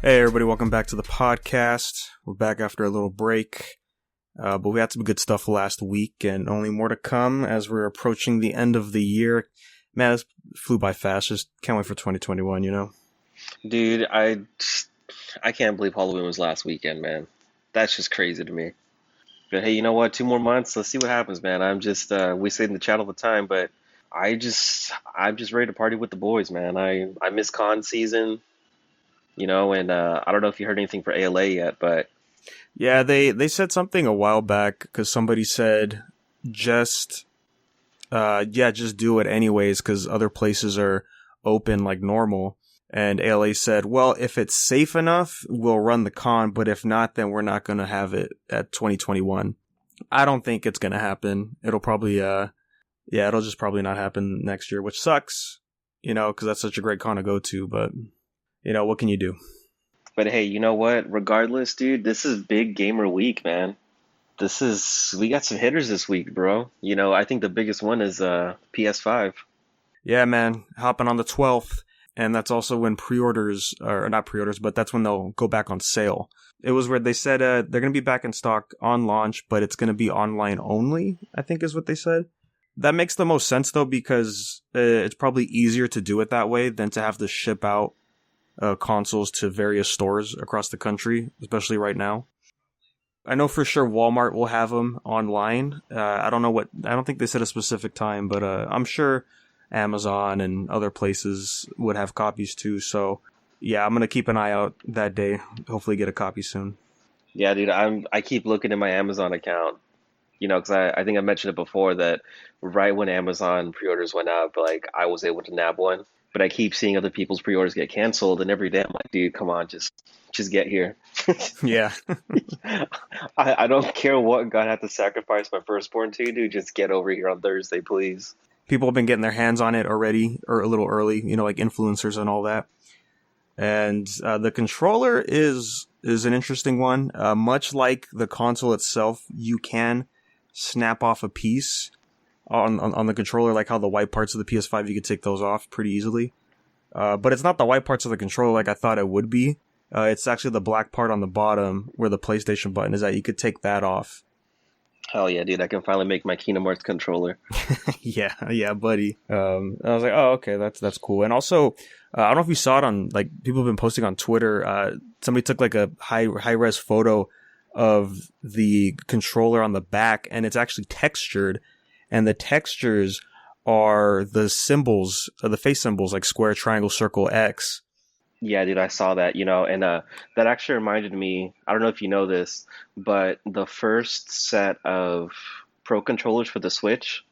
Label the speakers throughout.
Speaker 1: Hey everybody, welcome back to the podcast. We're back after a little break, but we had some good stuff last week and only more to come as we're approaching the end of the year. Man, this flew by fast. Just can't wait for 2021, you know?
Speaker 2: Dude, I can't believe Halloween was last weekend, man. That's just crazy to me. But hey, you know what? 2 more months. Let's see what happens, man. We say in the chat all the time, but I'm just ready to party with the boys, man. I miss con season, and I don't know if you heard anything for ALA yet, but
Speaker 1: Yeah, they said something a while back because somebody said just, just do it anyways because other places are open like normal. And ALA said, well, if it's safe enough, we'll run the con, but if not, then we're not going to have it at 2021. I don't think it's going to happen. It'll probably, it'll just probably not happen next year, which sucks, because that's such a great con to go to, but, what can you do?
Speaker 2: but hey, you know what? Regardless, dude, this is big gamer week, man. We got some hitters this week, bro. I think the biggest one is PS5.
Speaker 1: Yeah, man, hopping on the 12th. And that's also when pre-orders, or not pre-orders, but that's when they'll go back on sale. It was where they said they're going to be back in stock on launch, but it's going to be online only, I think is what they said. That makes the most sense, though, because it's probably easier to do it that way than to have to ship out consoles to various stores across the country, especially right now. I know for sure Walmart will have them online. I don't think they said a specific time, but I'm sure Amazon and other places would have copies too. So yeah, I'm going to keep an eye out that day. Hopefully get a copy soon.
Speaker 2: Yeah, dude, I keep looking at my Amazon account, because I think I mentioned it before that right when Amazon pre-orders went up, like I was able to nab one. But I keep seeing other people's pre-orders get canceled, and every day I'm like, dude, come on, just get here.
Speaker 1: Yeah.
Speaker 2: I don't care what God had to sacrifice my firstborn to, dude. Just get over here on Thursday, please.
Speaker 1: People have been getting their hands on it already, or a little early, like influencers and all that. And the controller is an interesting one. Much like the console itself, you can snap off a piece on the controller, like how the white parts of the PS5, you could take those off pretty easily. But it's not the white parts of the controller like I thought it would be. It's actually the black part on the bottom where the PlayStation button is at. You could take that off.
Speaker 2: Hell yeah, dude! I can finally make my Kingdom Hearts controller.
Speaker 1: yeah, buddy. I was like, oh, okay, that's cool. And also, I don't know if you saw it on, like, people have been posting on Twitter. Somebody took like a high res photo of the controller on the back, and it's actually textured, and the textures are the symbols, the face symbols, like square, triangle, circle, X.
Speaker 2: Yeah, dude, I saw that, and that actually reminded me, I don't know if you know this, but the first set of Pro controllers for the Switch,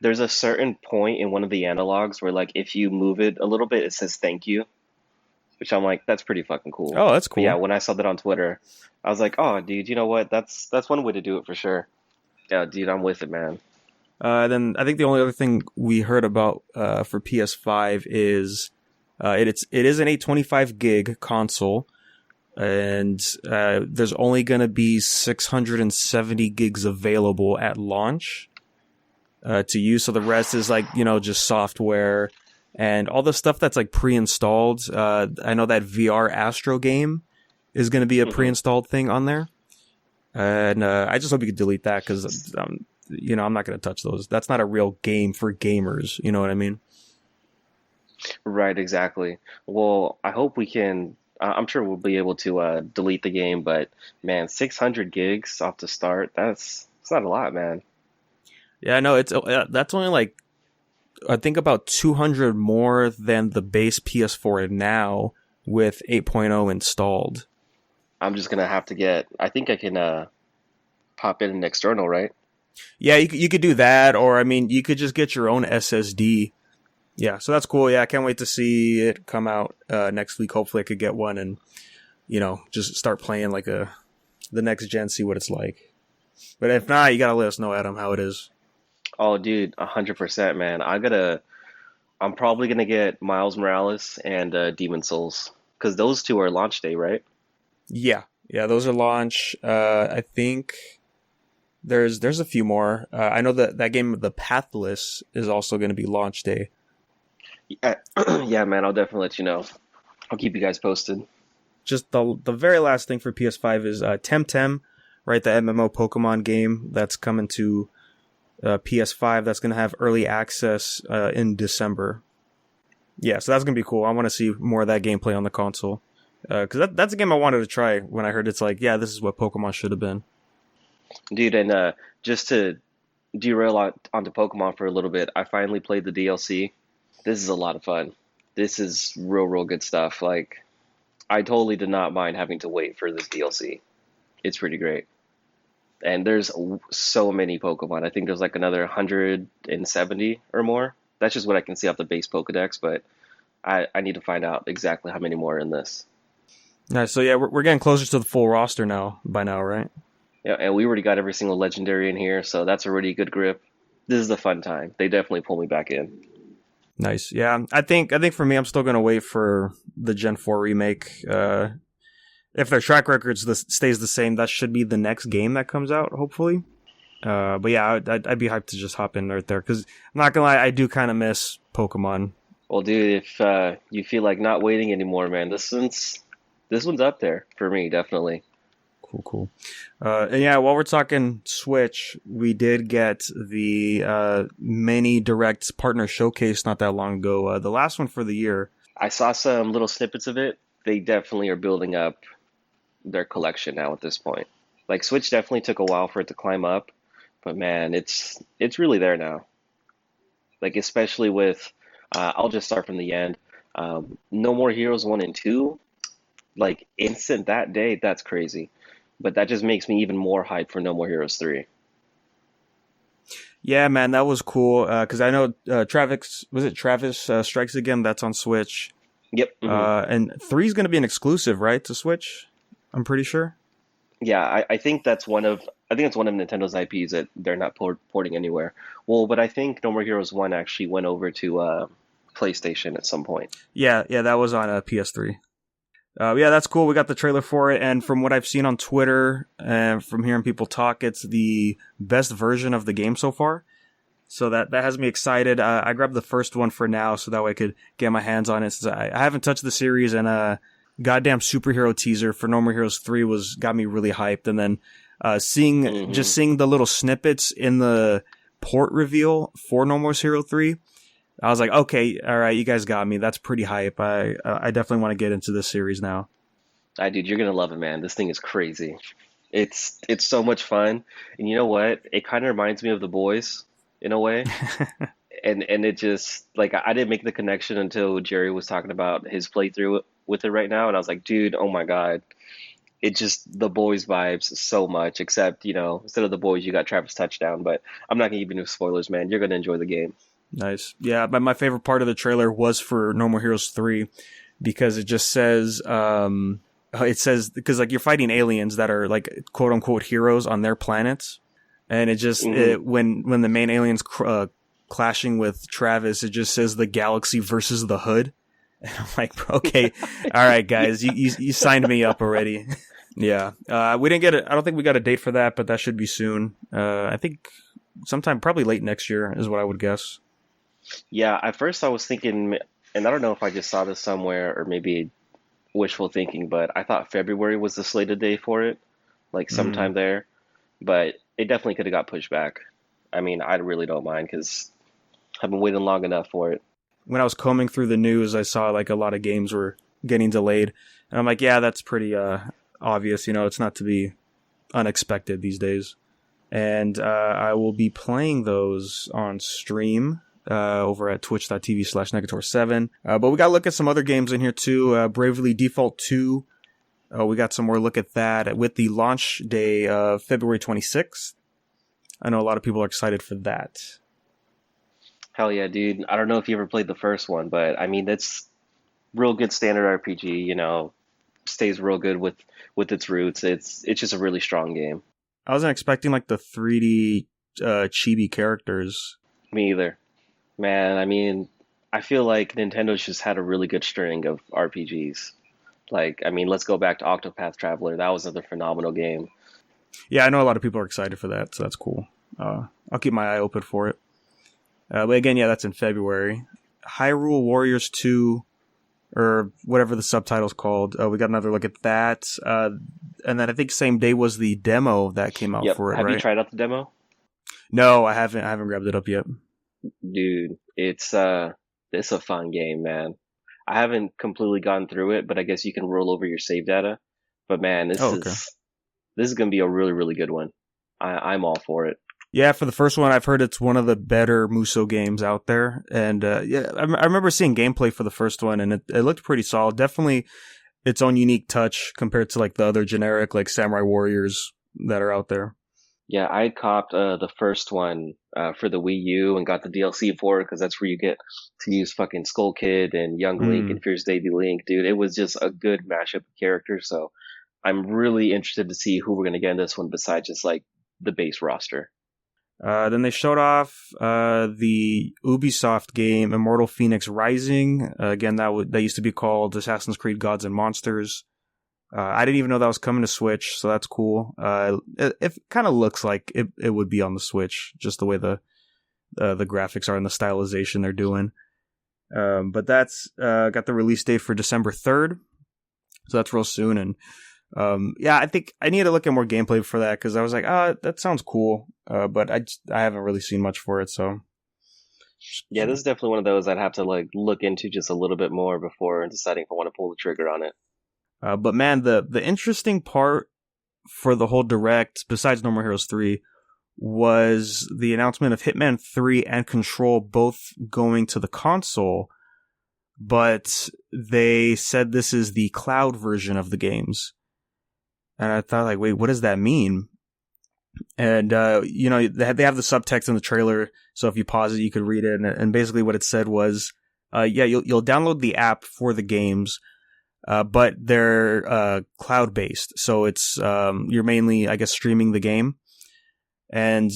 Speaker 2: there's a certain point in one of the analogs where, like, if you move it a little bit, it says thank you, which I'm like, that's pretty fucking cool.
Speaker 1: Oh, that's
Speaker 2: But yeah,
Speaker 1: cool.
Speaker 2: when I saw that on Twitter, I was like, oh, dude, you know what? That's one way to do it for sure. Yeah, dude, I'm with it, man.
Speaker 1: Then I think the only other thing we heard about for PS5 is it is an 825 gig console, and there's only going to be 670 gigs available at launch to use. So the rest is like, just software and all the stuff that's like pre-installed. I know that VR Astro game is going to be a pre-installed thing on there. And I just hope you could delete that because, I'm not going to touch those. That's not a real game for gamers. You know what I mean?
Speaker 2: Right, exactly. Well, I hope we can. I'm sure we'll be able to delete the game, but man, 600 gigs off the start, it's not a lot, man.
Speaker 1: Yeah, no, that's only like, I think about 200 more than the base PS4 now with 8.0 installed.
Speaker 2: I'm just gonna have to I think I can pop in an external, right?
Speaker 1: Yeah, you could do that, or I mean, you could just get your own SSD. Yeah, so that's cool. Yeah, I can't wait to see it come out next week. Hopefully I could get one and, just start playing like the next gen, see what it's like. But if not, you gotta let us know, Adam, how it is.
Speaker 2: Oh, dude, 100%, man. I'm probably gonna get Miles Morales and Demon Souls because those two are launch day, right?
Speaker 1: Yeah, those are launch. I think there's a few more. I know that game, The Pathless, is also going to be launch day.
Speaker 2: Yeah, yeah, man. I'll definitely let you know. I'll keep you guys posted.
Speaker 1: just the very last thing for PS5 is Temtem, right? The MMO Pokemon game that's coming to PS5. That's going to have early access in December. Yeah, so that's going to be cool. I want to see more of that gameplay on the console. Because that's a game I wanted to try when I heard it's like, yeah, this is what Pokemon should have been.
Speaker 2: Dude, and just to derail onto Pokemon for a little bit, I finally played the DLC. This is a lot of fun. This is real good stuff. Like, I totally did not mind having to wait for this DLC. It's pretty great. And there's so many Pokemon. I think there's like another 170 or more. That's just what I can see off the base Pokedex, but I need to find out exactly how many more are in this.
Speaker 1: Nice. So yeah, we're getting closer to the full roster by now, right?
Speaker 2: Yeah, and we already got every single legendary in here, so that's already a good grip. This is a fun time. They definitely pull me back in.
Speaker 1: Nice. Yeah, I think for me, I'm still gonna wait for the Gen 4 remake. If their track record stays the same, that should be the next game that comes out, hopefully. But yeah, I'd be hyped to just hop in right there, because I'm not gonna lie, I do kind of miss Pokemon.
Speaker 2: Well, dude, if you feel like not waiting anymore, man, this one's up there for me, definitely.
Speaker 1: Cool. And yeah, while we're talking Switch, we did get the mini direct partner showcase not that long ago. The last one for the year.
Speaker 2: I saw some little snippets of it. They definitely are building up their collection now at this point. Like, Switch definitely took a while for it to climb up, but man, it's really there now. Like, especially with, I'll just start from the end. No More Heroes 1 and 2, like, instant that day, that's crazy. But that just makes me even more hyped for No More Heroes 3.
Speaker 1: Yeah, man, that was cool. Because I know Travis Strikes Again? That's on Switch.
Speaker 2: Yep. Mm-hmm.
Speaker 1: And 3 is going to be an exclusive, right, to Switch? I'm pretty sure.
Speaker 2: Yeah, I think that's one of Nintendo's IPs that they're not porting anywhere. Well, but I think No More Heroes 1 actually went over to PlayStation at some point.
Speaker 1: Yeah, that was on PS3. Yeah, that's cool. We got the trailer for it, and from what I've seen on Twitter and from hearing people talk, it's the best version of the game so far. So that has me excited. I grabbed the first one for now, so that way I could get my hands on it. Since I haven't touched the series, and goddamn superhero teaser for No More Heroes 3 got me really hyped. And then seeing the little snippets in the port reveal for No More Heroes 3. I was like, okay, all right, you guys got me. That's pretty hype. I definitely want to get into this series now.
Speaker 2: Dude, you're gonna love it, man. This thing is crazy. It's so much fun, and you know what? It kind of reminds me of The Boys in a way. and it just, like, I didn't make the connection until Jerry was talking about his playthrough with it right now, and I was like, dude, oh my god, it just The Boys vibes so much. Except, instead of The Boys, you got Travis Touchdown. But I'm not gonna give you no spoilers, man. You're gonna enjoy the game.
Speaker 1: Nice. Yeah, but my favorite part of the trailer was for No More Heroes 3 because it just says, because like you're fighting aliens that are like quote unquote heroes on their planets. And it just, when the main alien's clashing with Travis, it just says the galaxy versus the hood. And I'm like, okay, all right, guys, you signed me up already. Yeah. We didn't get I don't think we got a date for that, but that should be soon. I think sometime probably late next year is what I would guess.
Speaker 2: Yeah, at first I was thinking, and I don't know if I just saw this somewhere or maybe wishful thinking, but I thought February was the slated day for it, like sometime there. But it definitely could have got pushed back. I mean, I really don't mind because I've been waiting long enough for it.
Speaker 1: When I was combing through the news, I saw like a lot of games were getting delayed. And I'm like, yeah, that's pretty obvious. It's not to be unexpected these days. And I will be playing those on stream. Over at twitch.tv/Negator7. But we got to look at some other games in here too. Bravely Default 2. We got some more look at that with the launch day of February 26th. I know a lot of people are excited for that.
Speaker 2: Hell yeah, dude. I don't know if you ever played the first one, but I mean, it's real good standard RPG, stays real good with its roots. It's just a really strong game.
Speaker 1: I wasn't expecting like the 3D chibi characters.
Speaker 2: Me either. Man, I mean, I feel like Nintendo's just had a really good string of RPGs. Like, I mean, let's go back to Octopath Traveler. That was another phenomenal game.
Speaker 1: Yeah, I know a lot of people are excited for that, so that's cool. I'll keep my eye open for it. But again, yeah, that's in February. Hyrule Warriors 2. or whatever the subtitle's called. We got another look at that. And then I think same day was the demo that came out
Speaker 2: Yep.
Speaker 1: for it,
Speaker 2: Have you
Speaker 1: right?
Speaker 2: tried out the demo?
Speaker 1: No, I haven't. I haven't grabbed it up yet.
Speaker 2: Dude, it's a fun game, man. I haven't completely gone through it, but I guess you can roll over your save data. But man,
Speaker 1: Oh, okay.
Speaker 2: this is gonna be a really, really good one. I'm all for it.
Speaker 1: Yeah, for the first one, I've heard it's one of the better Muso games out there. And yeah, I remember seeing gameplay for the first one, and it looked pretty solid. Definitely its own unique touch compared to like the other generic like Samurai Warriors that are out there.
Speaker 2: Yeah, I copped the first one for the Wii U and got the DLC for it because that's where you get to use fucking Skull Kid and Young Link
Speaker 1: Mm.
Speaker 2: and Fierce Baby Link, dude. It was just a good mashup of characters. So I'm really interested to see who we're gonna get in this one besides just like the base roster.
Speaker 1: Then they showed off the Ubisoft game Immortal Phoenix Rising. Again, that used to be called Assassin's Creed Gods and Monsters. I didn't even know that was coming to Switch, so that's cool. It kind of looks like it would be on the Switch, just the way the graphics are and the stylization they're doing. But that's got the release date for December 3rd, so that's real soon. And yeah, I think I need to look at more gameplay for that because I was like, that sounds cool. But I haven't really seen much for it, so.
Speaker 2: Yeah, this is definitely one of those I'd have to like look into just a little bit more before deciding if I want to pull the trigger on it.
Speaker 1: But man, the interesting part for the whole direct, besides No More Heroes 3, was the announcement of Hitman 3 and Control both going to the console, but they said this is the cloud version of the games. And I thought, like, wait, what does that mean? And, you know, they have the subtext in the trailer, so if you pause it, you could read it. And basically what it said was, yeah, you'll download the app for the games, but they're cloud-based. So it's you're mainly, I guess, streaming the game. And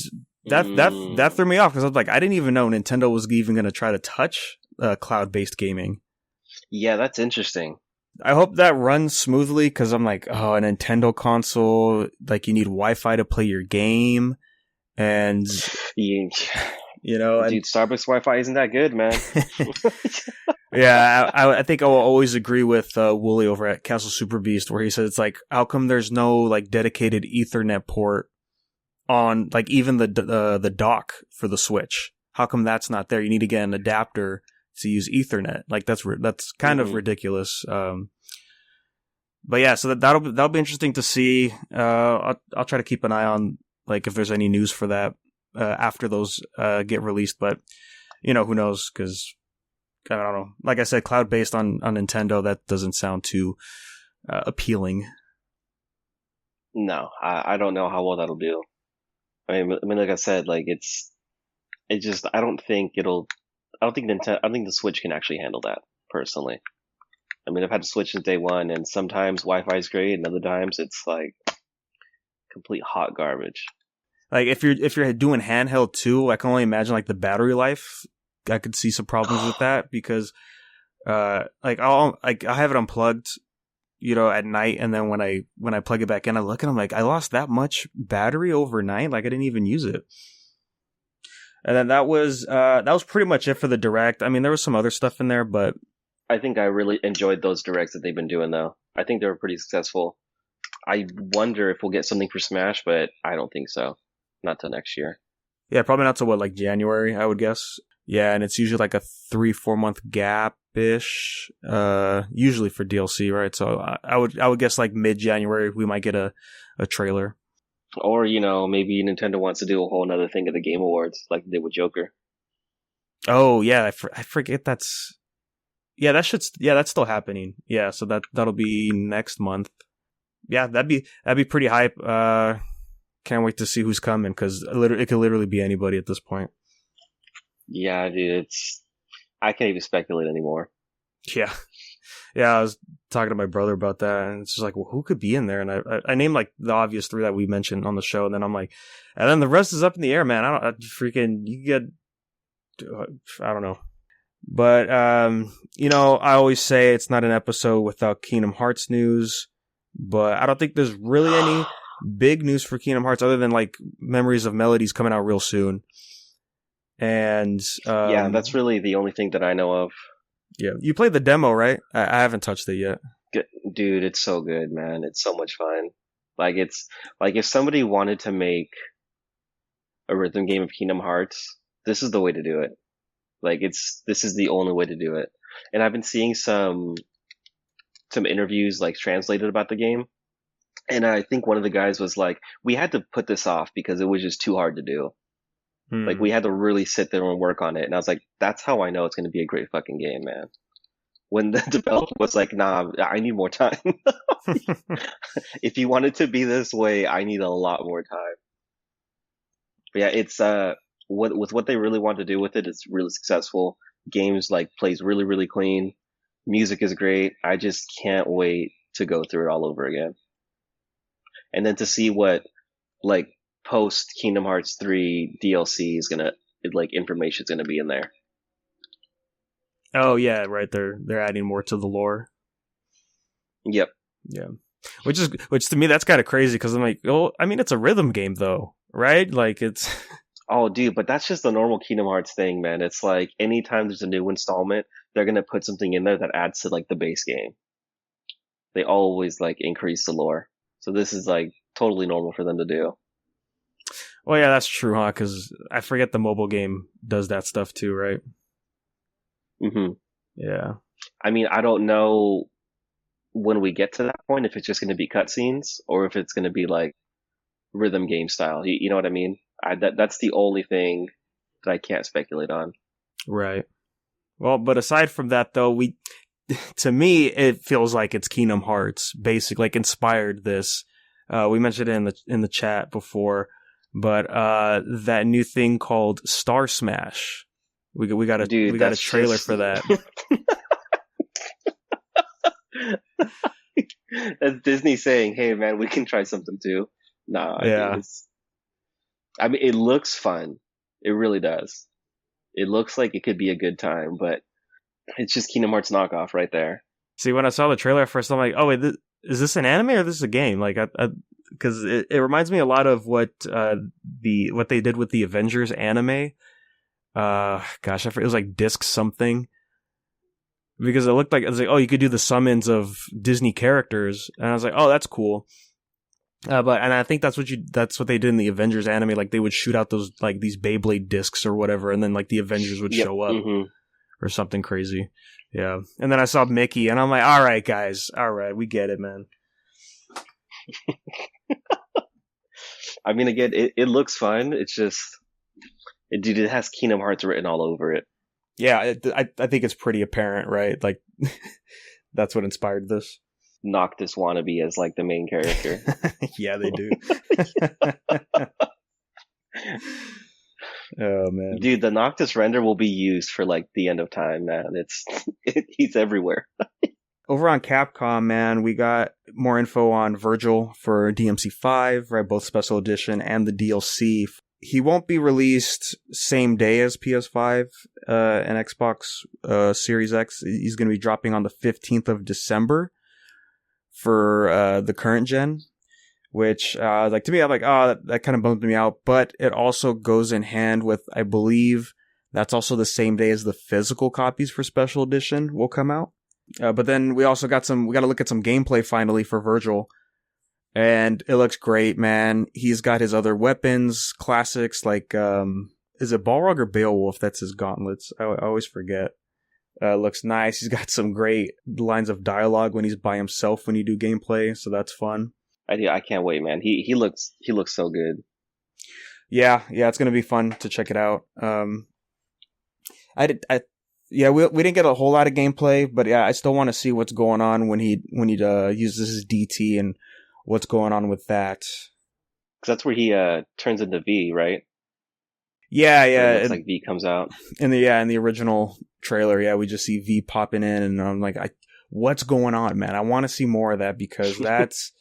Speaker 1: that threw me off because I was like, I didn't even know Nintendo was even going to try to touch cloud-based gaming.
Speaker 2: Yeah, that's interesting.
Speaker 1: I hope that runs smoothly because I'm like, oh, a Nintendo console, like you need Wi-Fi to play your game, and
Speaker 2: You
Speaker 1: know,
Speaker 2: dude, Starbucks Wi-Fi isn't that good, man.
Speaker 1: Yeah, I think I will always agree with Wooly over at Castle Super Beast, where he said it's like, how come there's no like dedicated Ethernet port on like even the dock for the Switch? How come that's not there? You need to get an adapter to use Ethernet. Like that's kind of ridiculous. But yeah, so that'll be interesting to see. I'll try to keep an eye on like if there's any news for that after those get released. But you know, who knows? Because I don't know. Like I said, cloud based on Nintendo, that doesn't sound too appealing.
Speaker 2: No, I don't know how well that'll do. I mean, like I said, like I don't think the Switch can actually handle that personally. I mean, I've had to Switch since day one, and sometimes Wi-Fi is great, and other times it's like complete hot garbage.
Speaker 1: Like if you're doing handheld too, I can only imagine like the battery life. I could see some problems with that because, like I have it unplugged, you know, at night, and then when I plug it back in, I look and I'm like, I lost that much battery overnight. Like I didn't even use it. And then that was pretty much it for the direct. I mean, there was some other stuff in there, but
Speaker 2: I think I really enjoyed those directs that they've been doing, though. I think they were pretty successful. I wonder if we'll get something for Smash, but I don't think so. Not till next year.
Speaker 1: Yeah, probably not till like January, I would guess. Yeah, and it's usually like a 3-4 month gap-ish, usually for DLC, right? So I would guess like mid-January we might get a trailer.
Speaker 2: Or, you know, maybe Nintendo wants to do a whole other thing at the Game Awards, like they did with Joker.
Speaker 1: Oh, yeah, I forget that's... Yeah, that's still happening. Yeah, so that'll be next month. Yeah, that'd be pretty hype. Can't wait to see who's coming, because it could literally be anybody at this point.
Speaker 2: Yeah, dude, I can't even speculate anymore.
Speaker 1: Yeah. Yeah, I was talking to my brother about that, and it's just like, well, who could be in there? And I named like the obvious 3 that we mentioned on the show, and then I'm like, and then the rest is up in the air, man. I don't know. But, you know, I always say it's not an episode without Kingdom Hearts news, but I don't think there's really any big news for Kingdom Hearts other than like Memories of Melodies coming out real soon. And,
Speaker 2: yeah, that's really the only thing that I know of.
Speaker 1: Yeah, you played the demo, right? I haven't touched it yet.
Speaker 2: Dude, it's so good, man. It's so much fun. Like it's like if somebody wanted to make a rhythm game of Kingdom Hearts, this is the way to do it. Like this is the only way to do it. And I've been seeing some interviews like translated about the game, and I think one of the guys was like, "We had to put this off because it was just too hard to do. Like
Speaker 1: Hmm.
Speaker 2: we had to really sit there and work on it." And I was like, "That's how I know it's going to be a great fucking game, man." When the developer was like, "Nah, I need more time. If you want it to be this way, I need a lot more time." But yeah, it's what they really want to do with it is really successful. Games like plays really clean. Music is great. I just can't wait to go through it all over again. And then to see what like post Kingdom Hearts 3 DLC is gonna like information is gonna be in there.
Speaker 1: Oh yeah, right. They're adding more to the lore.
Speaker 2: Yep.
Speaker 1: Yeah, which to me that's kind of crazy because I'm like, oh, I mean, it's a rhythm game though, right? Like it's
Speaker 2: Oh, dude, but that's just the normal Kingdom Hearts thing, man. It's like anytime there's a new installment, they're gonna put something in there that adds to like the base game. They always like increase the lore. So this is like totally normal for them to do.
Speaker 1: well, yeah, that's true, huh? Because I forget the mobile game does that stuff too, right?
Speaker 2: hmm
Speaker 1: Yeah.
Speaker 2: I mean, I don't know when we get to that point if it's just going to be cutscenes or if it's going to be like rhythm game style. You know what I mean? That's the only thing that I can't speculate on.
Speaker 1: Right. Well, but aside from that, though, to me, it feels like it's Kingdom Hearts, basically, like inspired this. We mentioned it in the chat before, but that new thing called Star Smash, we got
Speaker 2: Dude,
Speaker 1: a
Speaker 2: that's
Speaker 1: trailer
Speaker 2: just
Speaker 1: for that.
Speaker 2: that's Disney saying, "Hey, man, we can try something too." Nah, dude,
Speaker 1: Yeah.
Speaker 2: I mean, it looks fun. It really does. It looks like it could be a good time, but it's just Kingdom Hearts knockoff right there.
Speaker 1: See, when I saw the trailer at first, I'm like, oh wait, is this an anime or this is a game? Like, because it reminds me a lot of what what they did with the Avengers anime. Gosh, it was like Disc something because it looked like it was like, oh, you could do the summons of Disney characters, and I was like, oh, that's cool. But I think that's what they did in the Avengers anime. Like they would shoot out those like these Beyblade discs or whatever, and then like the Avengers would
Speaker 2: Yep.
Speaker 1: show up
Speaker 2: hmm
Speaker 1: or something crazy. Yeah, and then I saw Mickey, and I'm like, all right, guys, all right, we get it, man.
Speaker 2: I mean, again, it looks fun. It's just, dude, it has Kingdom Hearts written all over it.
Speaker 1: Yeah, I think it's pretty apparent, right? Like that's what inspired this.
Speaker 2: Noctis wannabe as like the main character.
Speaker 1: Yeah, they do. Oh man,
Speaker 2: Dude, the Noctis render will be used for like the end of time, man. He's everywhere.
Speaker 1: over on Capcom, man, we got more info on Virgil for DMC5, right? Both special edition and the DLC. He won't be released same day as PS5 and Xbox Series X. He's going to be dropping on the 15th of December for the current gen, which like to me, I'm like, oh, that kind of bummed me out. But it also goes in hand with, I believe, that's also the same day as the physical copies for special edition will come out. But then we also got we got to look at some gameplay finally for Virgil. And it looks great, man. He's got his other weapons, classics like, is it Balrog or Beowulf? That's his gauntlets. I always forget. Looks nice. He's got some great lines of dialogue when he's by himself when you do gameplay, so that's fun.
Speaker 2: I can't wait, man. He looks so good.
Speaker 1: Yeah, it's gonna be fun to check it out. Yeah, we didn't get a whole lot of gameplay, but yeah, I still want to see what's going on when he uses his DT and what's going on with that.
Speaker 2: 'Cause that's where he turns into V, right?
Speaker 1: Yeah.
Speaker 2: It looks like V comes out.
Speaker 1: In the original trailer, yeah, we just see V popping in, and I'm like, what's going on, man? I want to see more of that because that's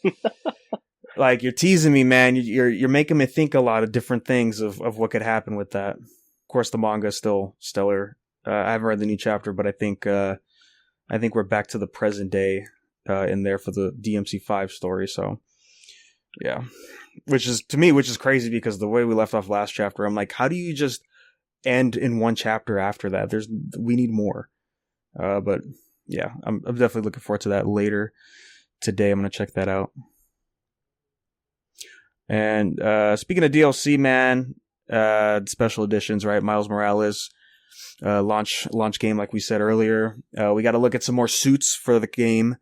Speaker 1: like you're teasing me, man. You're making me think a lot of different things of what could happen with that. Of course, the manga is still stellar. I haven't read the new chapter, but I think we're back to the present day in there for the DMC5 story. So yeah, which is crazy because the way we left off last chapter, I'm like, how do you just end in one chapter after that? We need more. But yeah, I'm definitely looking forward to that later today. I'm gonna check that out. And speaking of DLC, man, special editions, right? Miles Morales, launch game, like we said earlier. We got to look at some more suits for the game,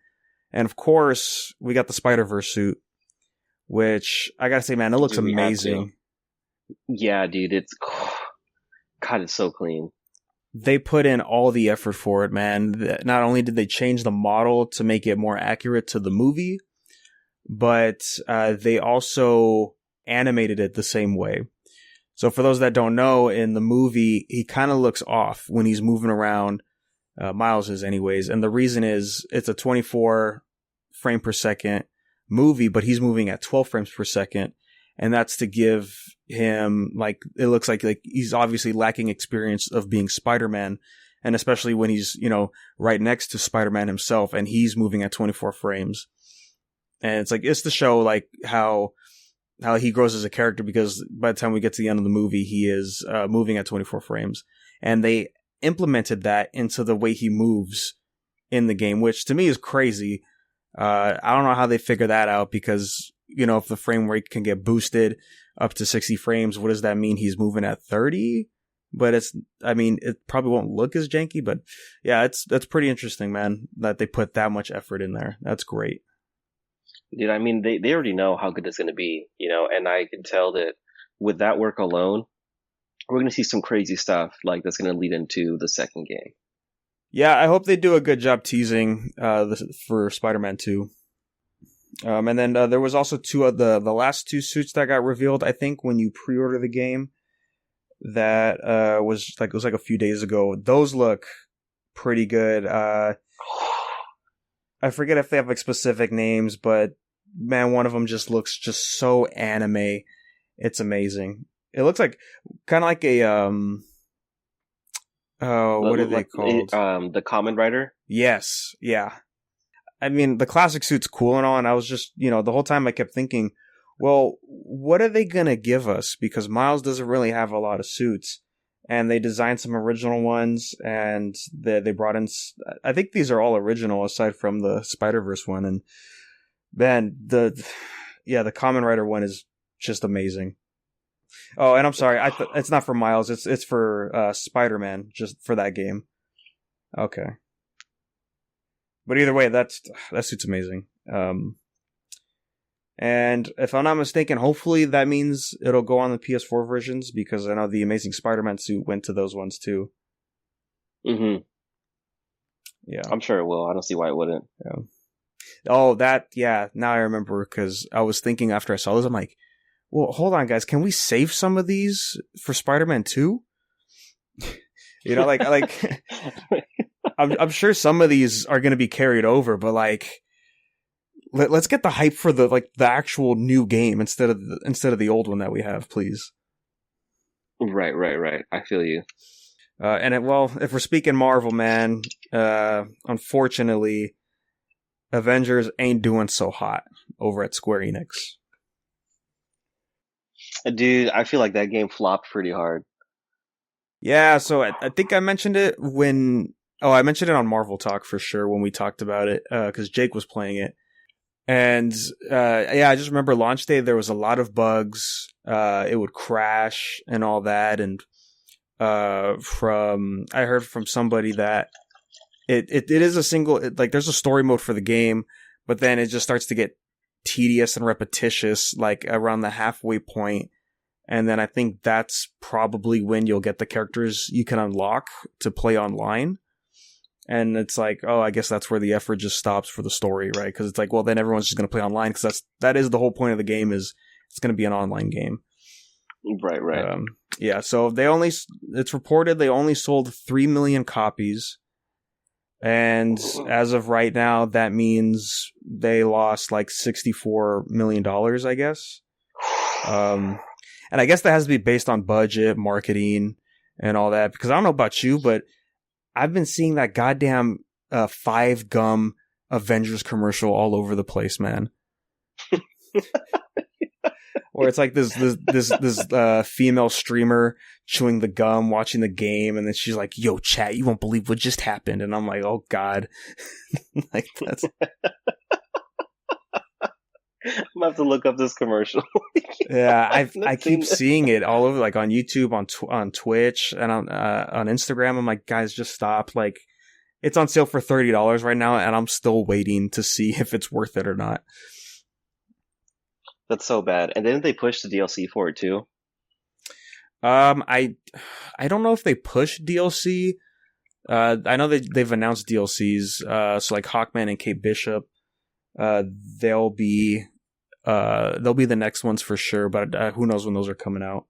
Speaker 1: and of course, we got the Spider-Verse suit, which I gotta say, man, it looks
Speaker 2: Dude, we have to.
Speaker 1: amazing.
Speaker 2: Yeah, dude, it's God, it's so clean.
Speaker 1: They put in all the effort for it, man. Not only did they change the model to make it more accurate to the movie, but they also animated it the same way. So for those that don't know, in the movie, he kind of looks off when he's moving around. Miles is anyways. And the reason is it's a 24 frame per second movie, but he's moving at 12 frames per second. And that's to give him, like, it looks like he's obviously lacking experience of being Spider-Man. And especially when he's, right next to Spider-Man himself and he's moving at 24 frames. And it's like, it's to show like how he grows as a character, because by the time we get to the end of the movie, he is moving at 24 frames. And they implemented that into the way he moves in the game, which to me is crazy. I don't know how they figure that out, because, if the frame rate can get boosted up to 60 frames, what does that mean? He's moving at 30? But it probably won't look as janky, but yeah, that's pretty interesting, man, that they put that much effort in there. That's great.
Speaker 2: Dude, I mean, they already know how good it's going to be, and I can tell that with that work alone, we're going to see some crazy stuff like that's going to lead into the second game.
Speaker 1: Yeah, I hope they do a good job teasing for Spider-Man 2. And then there was also two of the last two suits that got revealed, I think, when you pre-order the game. That was like a few days ago. Those look pretty good. I forget if they have like specific names, but man, one of them just looks just so anime. It's amazing. It looks like kind of like a what are they called?
Speaker 2: The Common Rider.
Speaker 1: Yes, yeah. I mean, the classic suit's cool and all, and I was just, the whole time I kept thinking, well, what are they gonna give us? Because Miles doesn't really have a lot of suits. And they designed some original ones, and they brought in, I think these are all original aside from the Spider-Verse one. And man, the Kamen Rider one is just amazing. Oh, and I'm sorry, it's not for Miles, it's for Spider-Man, just for that game. Okay. But either way, that suit's amazing. And if I'm not mistaken, hopefully that means it'll go on the PS4 versions, because I know the Amazing Spider-Man suit went to those ones too.
Speaker 2: Mm-hmm.
Speaker 1: Yeah.
Speaker 2: I'm sure it will. I don't see why it wouldn't.
Speaker 1: Yeah. Oh, now I remember, because I was thinking after I saw this, I'm like, well, hold on, guys, can we save some of these for Spider-Man 2? like I'm sure some of these are going to be carried over, but like, let's get the hype for the actual new game instead of the old one that we have, please.
Speaker 2: Right. I feel you.
Speaker 1: If we're speaking Marvel, man, unfortunately, Avengers ain't doing so hot over at Square Enix.
Speaker 2: Dude, I feel like that game flopped pretty hard.
Speaker 1: Yeah, so I think I mentioned it I mentioned it on Marvel Talk for sure when we talked about it, because Jake was playing it. And I just remember launch day, there was a lot of bugs. It would crash and all that. And I heard from somebody that it is a single, there's a story mode for the game, but then it just starts to get tedious and repetitious, like around the halfway point. And then I think that's probably when you'll get the characters you can unlock to play online. And it's like, oh, I guess that's where the effort just stops for the story, right? Because it's like, well, then everyone's just going to play online, because that is the whole point of the game, is it's going to be an online game.
Speaker 2: Right.
Speaker 1: Yeah, so it's reported they only sold 3 million copies. And as of right now, that means they lost like $64 million, I guess. And I guess that has to be based on budget, marketing, and all that. Because I don't know about you, but I've been seeing that goddamn 5 Gum Avengers commercial all over the place, man. Or it's like this female streamer chewing the gum, watching the game, and then she's like, "Yo, chat, you won't believe what just happened," and I'm like, "Oh God," like that's.
Speaker 2: I'm gonna have to look up this commercial.
Speaker 1: Yeah, I keep seeing it all over, like on YouTube, on Twitch, and on Instagram. I'm like, guys, just stop. Like, it's on sale for $30 right now, and I'm still waiting to see if it's worth it or not.
Speaker 2: That's so bad. And didn't they push the DLC for it too?
Speaker 1: I don't know if they push DLC. I know they've announced DLCs. So like Hawkman and Kate Bishop, they'll be the next ones for sure. But who knows when those are coming out?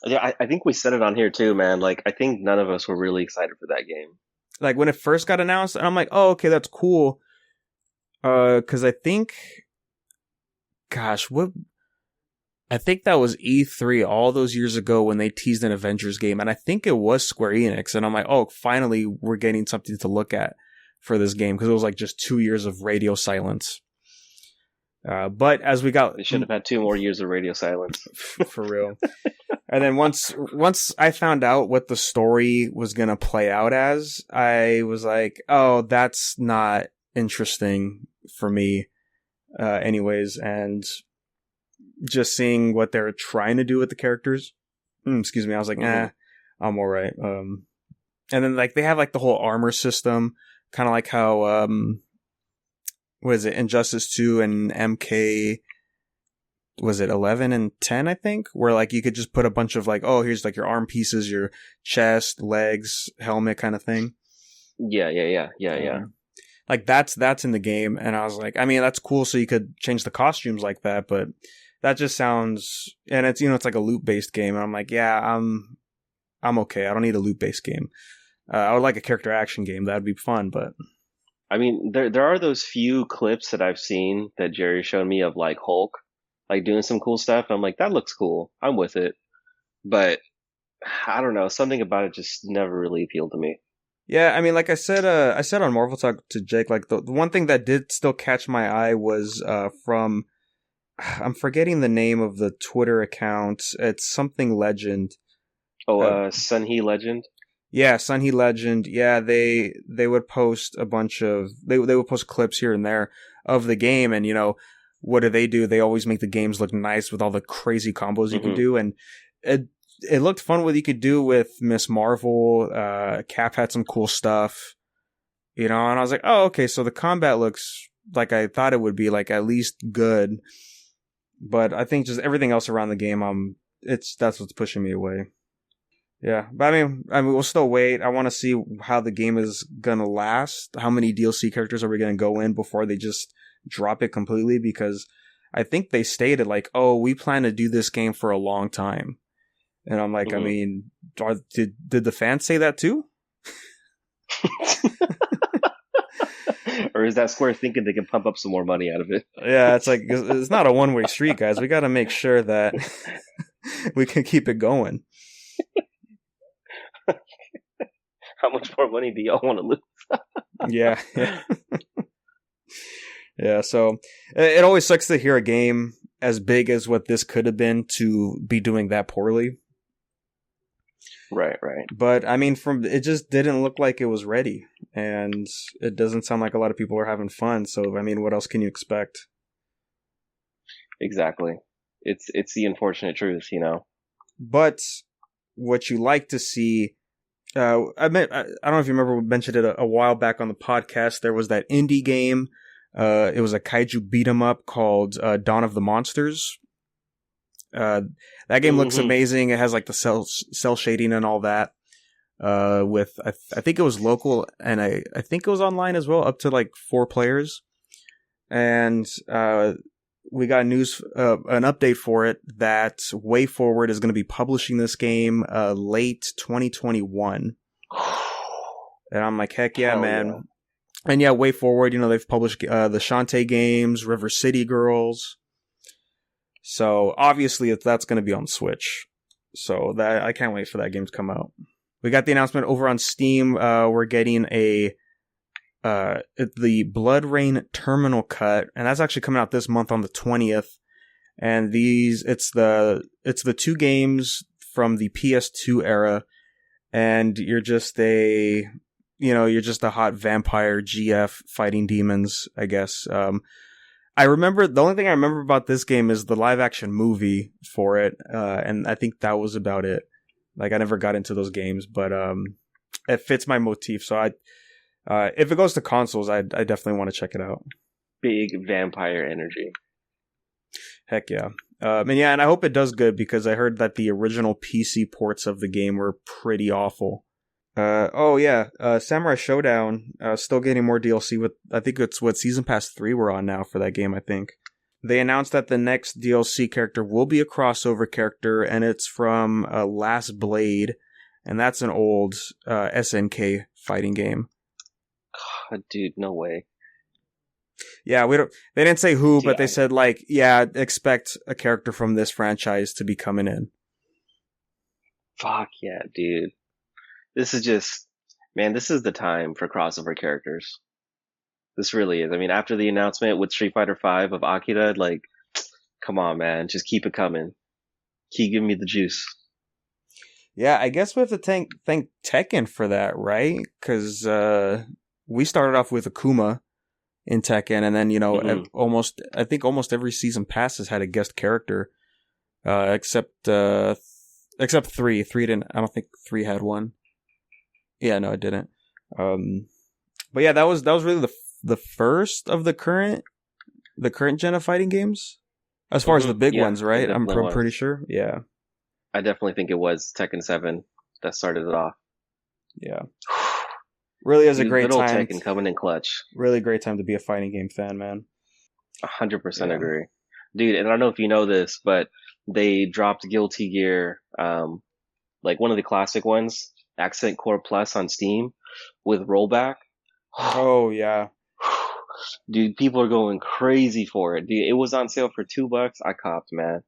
Speaker 2: Yeah, I think we said it on here too, man. Like, I think none of us were really excited for that game.
Speaker 1: Like when it first got announced, and I'm like, oh, okay, that's cool. Because I think, gosh, I think that was E3 all those years ago when they teased an Avengers game, and I think it was Square Enix, and I'm like, oh, finally we're getting something to look at for this game, because it was like just 2 years of radio silence. But as we got...
Speaker 2: They should have had 2 more years of radio silence.
Speaker 1: For real. And then once I found out what the story was going to play out as, I was like, oh, that's not interesting for me anyways. And just seeing what they're trying to do with the characters, excuse me, I was like, I'm all right. And then like they have like the whole armor system, kind of like how what is it, Injustice 2 and MK, was it 11 and 10, I think, where like you could just put a bunch of like, oh, here's like your arm pieces, your chest, legs, helmet kind of thing.
Speaker 2: Yeah.
Speaker 1: Like that's in the game, and I was like, I mean, that's cool, so you could change the costumes like that, but that just sounds, and it's, it's like a loot-based game, and I'm like, yeah, I'm okay. I don't need a loot-based game. I would like a character action game. That'd be fun, but
Speaker 2: I mean, there are those few clips that I've seen that Jerry showed me of like Hulk, like doing some cool stuff. I'm like, that looks cool. I'm with it. But I don't know, something about it just never really appealed to me.
Speaker 1: Yeah, I mean, like I said on Marvel Talk to Jake, like the one thing that did still catch my eye was from, I'm forgetting the name of the Twitter account. It's something Legend.
Speaker 2: Oh, Sunhee Legend.
Speaker 1: Yeah, Sunhee Legend. Yeah, they would post a bunch of they would post clips here and there of the game, and what do? They always make the games look nice with all the crazy combos you can do, and it looked fun what you could do with Miss Marvel. Cap had some cool stuff, and I was like, oh, okay, so the combat looks like I thought it would be, like at least good. But I think just everything else around the game, that's what's pushing me away. Yeah, but I mean, we'll still wait. I want to see how the game is gonna last. How many DLC characters are we gonna go in before they just drop it completely? Because I think they stated like, oh, we plan to do this game for a long time. And I'm like, I mean, did the fans say that too?
Speaker 2: Or is that Square thinking they can pump up some more money out of it?
Speaker 1: Yeah, it's like, it's not a one-way street, guys. We got to make sure that we can keep it going.
Speaker 2: How much more money do y'all want to lose?
Speaker 1: Yeah. Yeah, so it always sucks to hear a game as big as what this could have been to be doing that poorly.
Speaker 2: Right.
Speaker 1: But I mean, it just didn't look like it was ready, and it doesn't sound like a lot of people are having fun. So I mean, what else can you expect?
Speaker 2: Exactly. It's the unfortunate truth,
Speaker 1: But what you like to see, I don't know if you remember, we mentioned it a while back on the podcast. There was that indie game. It was a kaiju beat 'em up called Dawn of the Monsters. That game looks amazing. It has like the cell shading and all that. With I think it was local, and I think it was online as well, up to like 4 players. And we got an update for it that WayForward is going to be publishing this game late 2021. And I'm like, heck yeah, man. Yeah. And yeah, WayForward, they've published the Shantae games, River City Girls. So obviously that's going to be on Switch. So that I can't wait for that game to come out. We got the announcement over on Steam. We're getting a the Blood Rain Terminal Cut, and that's actually coming out this month on the 20th. And it's the 2 games from the PS2 era, and you're just a hot vampire GF fighting demons, I guess. I remember, the only thing I remember about this game is the live action movie for it, and I think that was about it. Like, I never got into those games, but it fits my motif, so if it goes to consoles, I definitely want to check it out.
Speaker 2: Big vampire energy.
Speaker 1: Heck yeah. And I hope it does good, because I heard that the original PC ports of the game were pretty awful. Samurai Showdown, still getting more DLC with, I think it's Season Pass 3 we're on now for that game, I think. They announced that the next DLC character will be a crossover character, and it's from Last Blade, and that's an old SNK fighting game.
Speaker 2: God, dude, no way.
Speaker 1: Yeah, they didn't say who, but they said, expect a character from this franchise to be coming in.
Speaker 2: Fuck yeah, dude. This is the time for crossover characters. This really is. I mean, after the announcement with Street Fighter V of Akira, like, come on, man, just keep it coming. Keep giving me the juice.
Speaker 1: Yeah, I guess we have to thank Tekken for that, right? Because we started off with Akuma in Tekken, and then almost every season pass has had a guest character, except 3. 3 didn't. I don't think 3 had one. Yeah, no, it didn't. But yeah, that was really the first of the current gen of fighting games, as far as the big ones, right? I'm pretty sure. Yeah,
Speaker 2: I definitely think it was Tekken 7 that started it off.
Speaker 1: Yeah, really is a great
Speaker 2: time.
Speaker 1: Tekken
Speaker 2: coming in clutch.
Speaker 1: Really great time to be a fighting game fan, man.
Speaker 2: 100% agree, dude. And I don't know if you know this, but they dropped Guilty Gear, like one of the classic ones, Accent Core Plus on Steam with rollback.
Speaker 1: Oh yeah.
Speaker 2: Dude, people are going crazy for it. Dude, it was on sale for $2. I copped, man.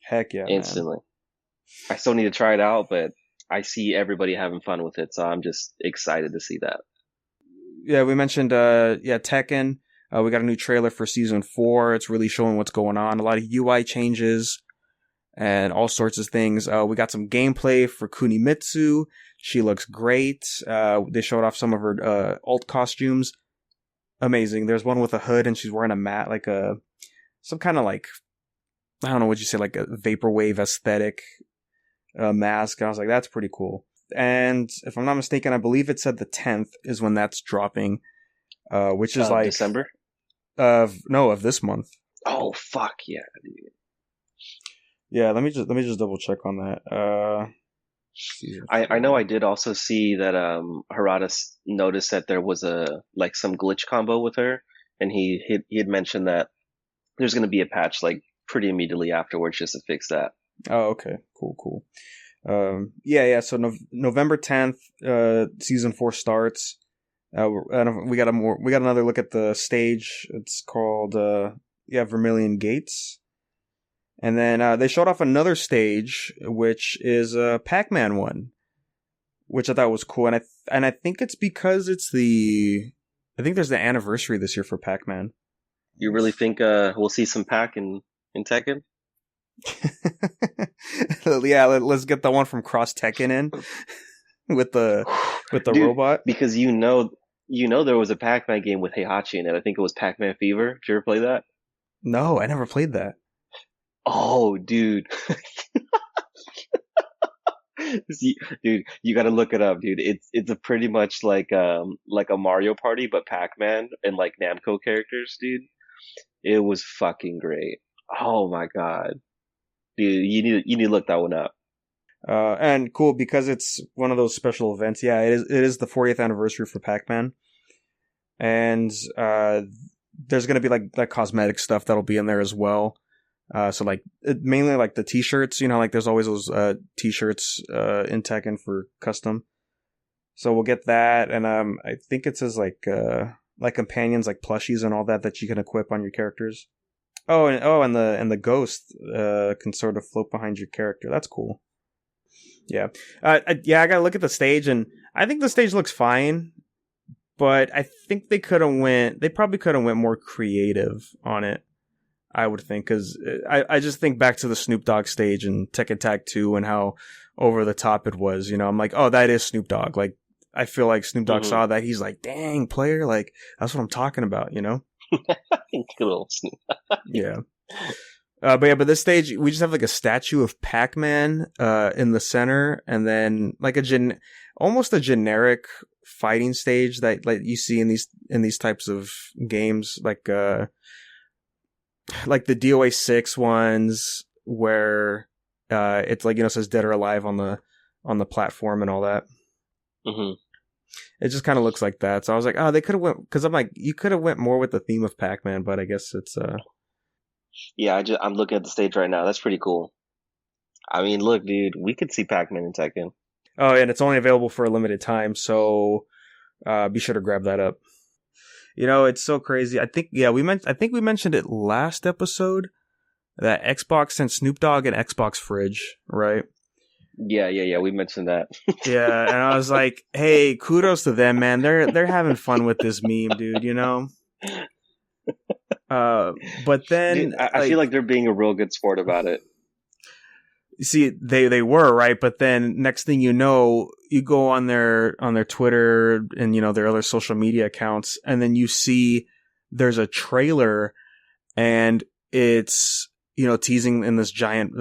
Speaker 1: Heck yeah,
Speaker 2: instantly.
Speaker 1: Man.
Speaker 2: I still need to try it out, but I see everybody having fun with it, so I'm just excited to see that.
Speaker 1: Yeah, we mentioned Tekken. We got a new trailer for Season 4. It's really showing what's going on. A lot of UI changes and all sorts of things. We got some gameplay for Kunimitsu. She looks great. They showed off some of her alt costumes. Amazing. There's one with a hood, and she's wearing a mat, like some kind of like, I don't know what you say, like a vaporwave aesthetic mask. And I was like, that's pretty cool. And if I'm not mistaken, I believe it said the 10th is when that's dropping, which is like
Speaker 2: December.
Speaker 1: Of this month.
Speaker 2: Oh fuck yeah, dude.
Speaker 1: Yeah, let me just double check on that.
Speaker 2: I know I did also see that Harada noticed that there was some glitch combo with her, and he had mentioned that there's going to be a patch like pretty immediately afterwards just to fix that.
Speaker 1: Oh, okay, cool. So November 10th, season 4 starts. We got another look at the stage. It's called Vermilion Gates. And then they showed off another stage, which is a Pac-Man one, which I thought was cool. And I think it's because I think there's the anniversary this year for Pac-Man.
Speaker 2: You really think we'll see some Pac in Tekken?
Speaker 1: Yeah, let's get the one from Cross Tekken in with the
Speaker 2: Dude,
Speaker 1: robot.
Speaker 2: Because you know there was a Pac-Man game with Heihachi in it. I think it was Pac-Man Fever. Did you ever play that?
Speaker 1: No, I never played that.
Speaker 2: Oh, dude. Dude, you gotta look it up, dude. It's a pretty much like a Mario Party, but Pac-Man and like Namco characters, dude. It was fucking great. Oh my god. Dude, you need to look that one up.
Speaker 1: And cool, because it's one of those special events. Yeah, it is the 40th anniversary for Pac-Man. And there's gonna be like cosmetic stuff that'll be in there as well. So like mainly like the t-shirts, like there's always those t-shirts in Tekken for custom. So we'll get that, and I think it says like companions, like plushies and all that you can equip on your characters. And the ghost can sort of float behind your character. That's cool. Yeah. I gotta look at the stage, and I think the stage looks fine, but I think they probably could have went more creative on it. I would think, because I just think back to the Snoop Dogg stage in Tekken Tag 2 and how over the top it was. I'm like, oh, that is Snoop Dogg. Like, I feel like Snoop Dogg saw that. He's like, dang, player, like, that's what I'm talking about,
Speaker 2: Good old Snoop.
Speaker 1: Yeah. But this stage, we just have like a statue of Pac-Man in the center, and then like almost a generic fighting stage that like you see in these types of games, like the DOA 6 ones where it's like it says Dead or Alive on the platform and all that.
Speaker 2: Mm-hmm.
Speaker 1: It just kind of looks like that. So I was like, oh, they could have went, because I'm like, you could have went more with the theme of Pac-Man, but I guess it's
Speaker 2: Yeah, I'm looking at the stage right now. That's pretty cool. I mean, look, dude, we could see Pac-Man in Tekken.
Speaker 1: Oh, and it's only available for a limited time, so be sure to grab that up. It's so crazy. I think we mentioned it last episode that Xbox sent Snoop Dogg an Xbox fridge, right?
Speaker 2: Yeah. We mentioned that.
Speaker 1: Yeah, and I was like, hey, kudos to them, man. They're having fun with this meme, dude. But then
Speaker 2: dude, I feel like they're being a real good sport about it.
Speaker 1: See, they were, right, but then next thing you know, you go on their Twitter and their other social media accounts, and then you see there's a trailer, and it's teasing in this giant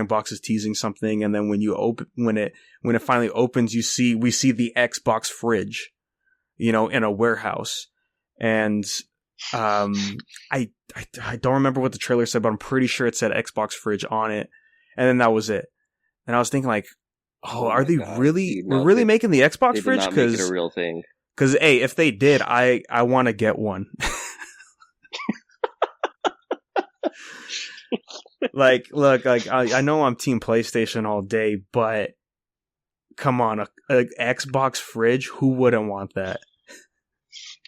Speaker 1: box is teasing something, and then when it finally opens, we see the Xbox fridge, in a warehouse, and I don't remember what the trailer said, but I'm pretty sure it said Xbox fridge on it. And then that was it. And I was thinking like, are they really? We're really making the Xbox fridge?
Speaker 2: Because make it a real thing.
Speaker 1: Because hey, if they did, I want to get one. Like, look, like I know I'm Team PlayStation all day, but come on, a Xbox fridge, who wouldn't want that?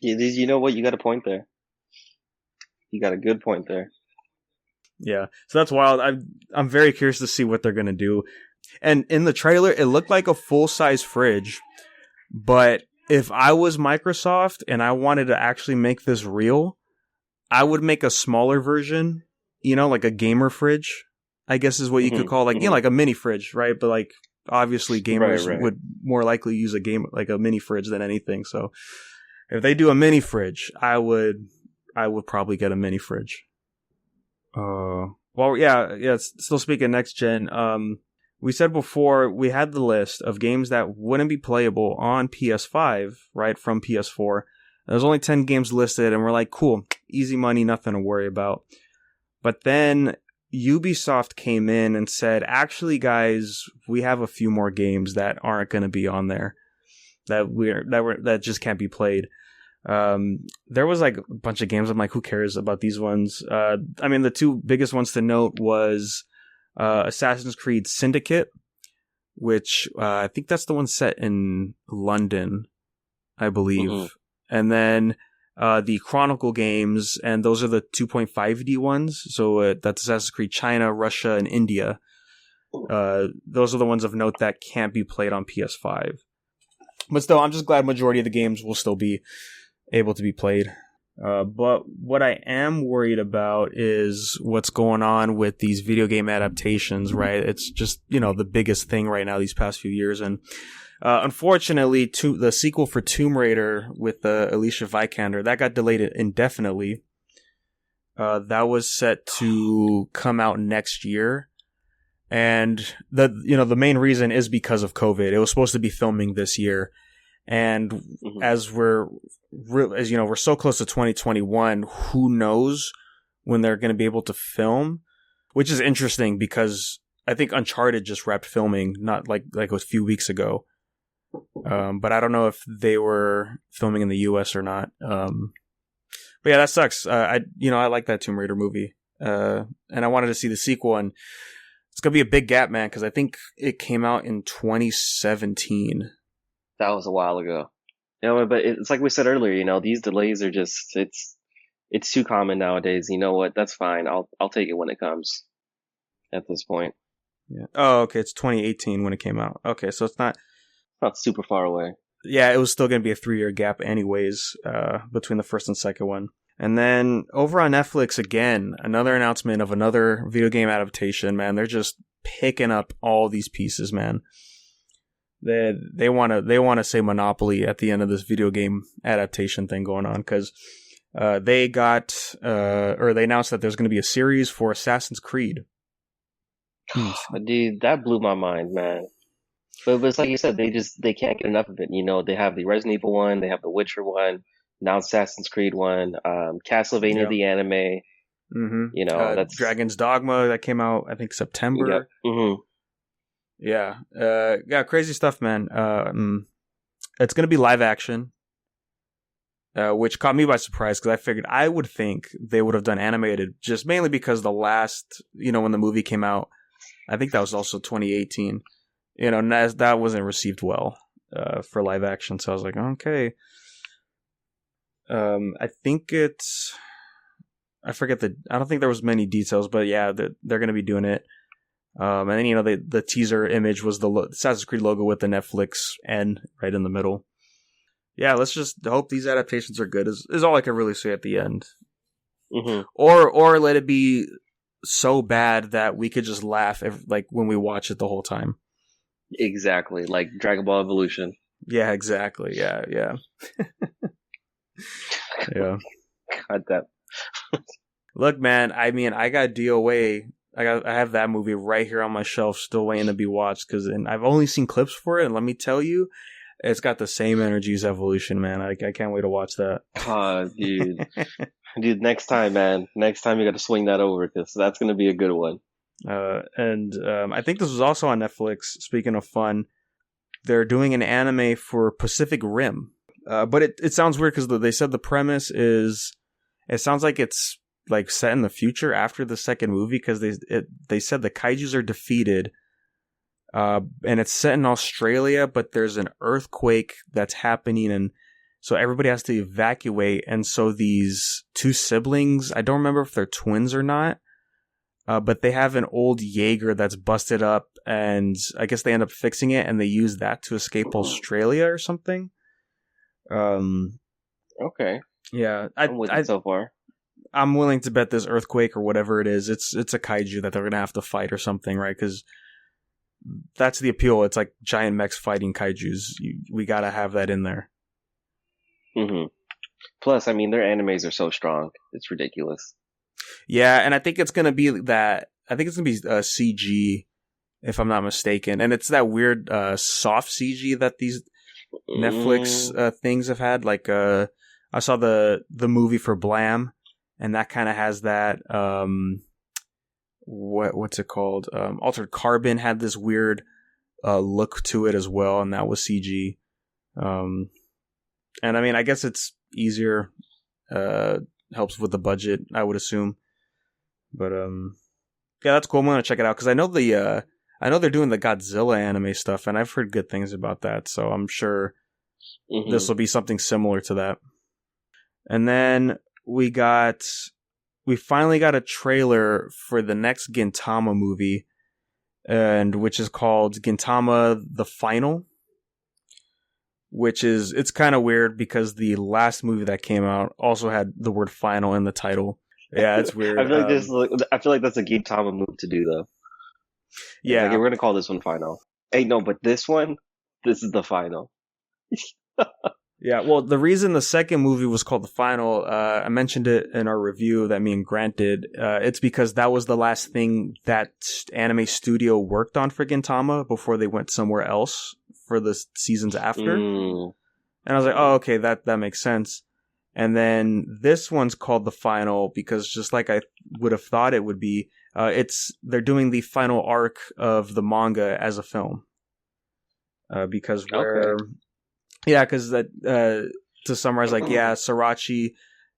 Speaker 2: You know what? You got a point there. You got a good point there.
Speaker 1: Yeah, so that's wild. I'm very curious to see what they're gonna do. And in the trailer, it looked like a full-size fridge. But if I was Microsoft and I wanted to actually make this real, I would make a smaller version. Like a gamer fridge, I guess is what you could call, like like a mini fridge, right? But like obviously gamers would more likely use a mini fridge than anything. So if they do a mini fridge, I would probably get a mini fridge. Well, yeah. Still speaking next gen. We said before we had the list of games that wouldn't be playable on PS5, right, from PS4. There's only 10 games listed, and we're like, cool, easy money, nothing to worry about. But then Ubisoft came in and said, actually, guys, we have a few more games that aren't going to be on there that just can't be played. There was like a bunch of games. I'm like, who cares about these ones? I mean, the two biggest ones to note was Assassin's Creed Syndicate, which I think that's the one set in London, I believe. And then the Chronicle games, and those are the 2.5D ones. So that's Assassin's Creed China, Russia, and India. Those are the ones of note that can't be played on PS5. But still, I'm just glad majority of the games will still be able to be played. But what I am worried about is what's going on with these video game adaptations, right? It's just, the biggest thing right now these past few years. And unfortunately, the sequel for Tomb Raider with Alicia Vikander, that got delayed indefinitely. That was set to come out next year. And the main reason is because of COVID. It was supposed to be filming this year. And as we're so close to 2021, who knows when they're going to be able to film, which is interesting because I think Uncharted just wrapped filming not like a few weeks ago. But I don't know if they were filming in the US or not. But yeah, that sucks. I like that Tomb Raider movie. And I wanted to see the sequel, and it's going to be a big gap, man, because I think it came out in 2017.
Speaker 2: That was a while ago. But it's like we said earlier, these delays are just, it's too common nowadays. You know what? That's fine. I'll take it when it comes at this point.
Speaker 1: Yeah. Oh, okay. It's 2018 when it came out. Okay. So it's not
Speaker 2: super far away.
Speaker 1: yeah, it was still going to be a 3-year gap anyways, between the first and second one. And then over on Netflix again, another announcement of another video game adaptation. Man, they're just picking up all these pieces, man. They want to say monopoly at the end of this video game adaptation thing going on, because they announced that there's going to be a series for Assassin's Creed.
Speaker 2: Dude, that blew my mind, man. But it's like you said, they can't get enough of it. You know, they have the Resident Evil one, they have the Witcher one, now Assassin's Creed one, Castlevania the anime.
Speaker 1: Mm-hmm.
Speaker 2: You know, that's
Speaker 1: Dragon's Dogma that came out, I think, September.
Speaker 2: Yep. Mm-hmm.
Speaker 1: Yeah, crazy stuff, man. It's gonna be live action, which caught me by surprise because I would think they would have done animated, just mainly because the last, when the movie came out, I think that was also 2018. That wasn't received well for live action, so I was like, okay. I think I don't think there was many details, but yeah, they're gonna be doing it. And then, the teaser image was the Assassin's Creed logo with the Netflix N right in the middle. Yeah, let's just hope these adaptations are good, is all I can really say at the end.
Speaker 2: Mm-hmm.
Speaker 1: Or let it be so bad that we could just laugh when we watch it the whole time.
Speaker 2: Exactly, like Dragon Ball Evolution.
Speaker 1: Yeah, exactly. Yeah. Yeah.
Speaker 2: God damn.
Speaker 1: Look, man, I got DOA. I have that movie right here on my shelf, still waiting to be watched. And I've only seen clips for it, and let me tell you, it's got the same energy as Evolution, man. I can't wait to watch that.
Speaker 2: Oh, dude, dude, next time, man. Next time you got to swing that over, because that's gonna be a good one.
Speaker 1: I think this was also on Netflix. Speaking of fun, they're doing an anime for Pacific Rim. But it sounds weird because they said the premise is, it sounds like it's like set in the future after the second movie, because they said the kaijus are defeated, and it's set in Australia, but there's an earthquake that's happening, and so everybody has to evacuate. And so these two siblings, I don't remember if they're twins or not, but they have an old Jaeger that's busted up, and I guess they end up fixing it, and they use that to escape Australia or something.
Speaker 2: Okay.
Speaker 1: Yeah,
Speaker 2: I'm with it so far.
Speaker 1: I'm willing to bet this earthquake or whatever it is, it's a kaiju that they're gonna have to fight or something, right? Because that's the appeal. It's like giant mechs fighting kaijus. We gotta have that in there.
Speaker 2: Mm-hmm. Plus, their animes are so strong. It's ridiculous.
Speaker 1: Yeah, and I think it's gonna be that. I think it's gonna be CG, if I'm not mistaken, and it's that weird soft CG that these Netflix things have had. Like I saw the movie for Blam, and that kind of has that. What's it called? Altered Carbon had this weird look to it as well, and that was CG. And I guess it's easier. Helps with the budget, I would assume. But yeah, that's cool. I'm gonna check it out because I know they're doing the Godzilla anime stuff, and I've heard good things about that. So I'm sure this will be something similar to that. And then we finally got a trailer for the next Gintama movie, and which is called Gintama The Final. It's kind of weird because the last movie that came out also had the word final in the title. Yeah, it's weird.
Speaker 2: I feel like that's a Gintama move to do, though.
Speaker 1: Yeah.
Speaker 2: We're going to call this one final. Hey, no, but this is the final.
Speaker 1: Yeah, well, the reason the second movie was called The Final, I mentioned it in our review that me and Grant did. It's because that was the last thing that anime studio worked on for Gintama before they went somewhere else for the seasons after. And I was like, oh, okay, that makes sense. And then this one's called The Final because just like I would have thought it would be, they're doing the final arc of the manga as a film. Because to summarize, Sorachi,